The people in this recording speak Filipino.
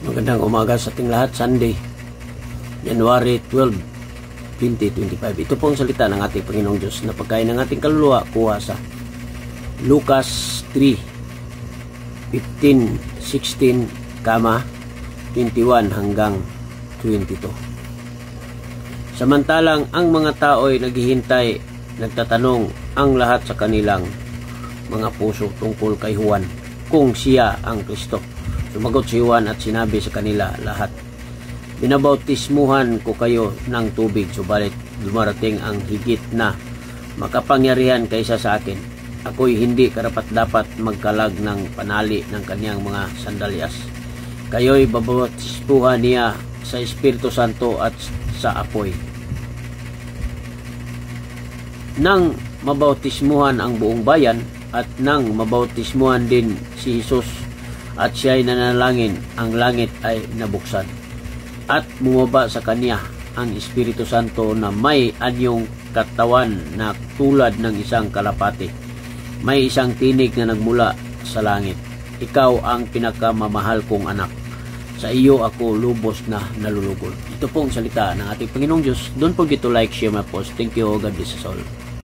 Magandang umaga sa ating lahat. Sunday, January 12, 2025. Ito pong salita ng ating Panginoong Diyos na pagkain ng ating kaluluwa kuha sa Lucas 3, 15, 16, 21 hanggang 22. Samantalang ang mga tao ay naghihintay, nagtatanong ang lahat sa kanilang mga puso tungkol kay Juan kung siya ang Kristo. Sumagot si Juan at sinabi sa kanila lahat, "Binabautismuhan ko kayo ng tubig, subalit dumarating ang higit na makapangyarihan kaysa sa akin. Ako'y hindi karapat-dapat magkalag ng panali ng kanyang mga sandalyas. Kayo'y babautismuhan niya sa Espiritu Santo at sa apoy." Nang mabautismuhan ang buong bayan at nang mabautismuhan din si Jesus at siya'y nanalangin, ang langit ay nabuksan at bumaba sa kanya ang Espiritu Santo na may anyong katawan na tulad ng isang kalapati. May isang tinig na nagmula sa langit, "Ikaw ang pinakamamahal kong anak. Sa iyo ako lubos na nalulugod." Ito pong salita ng ating Panginoong Diyos. Don't forget to like, share my post. Thank you. God bless us all.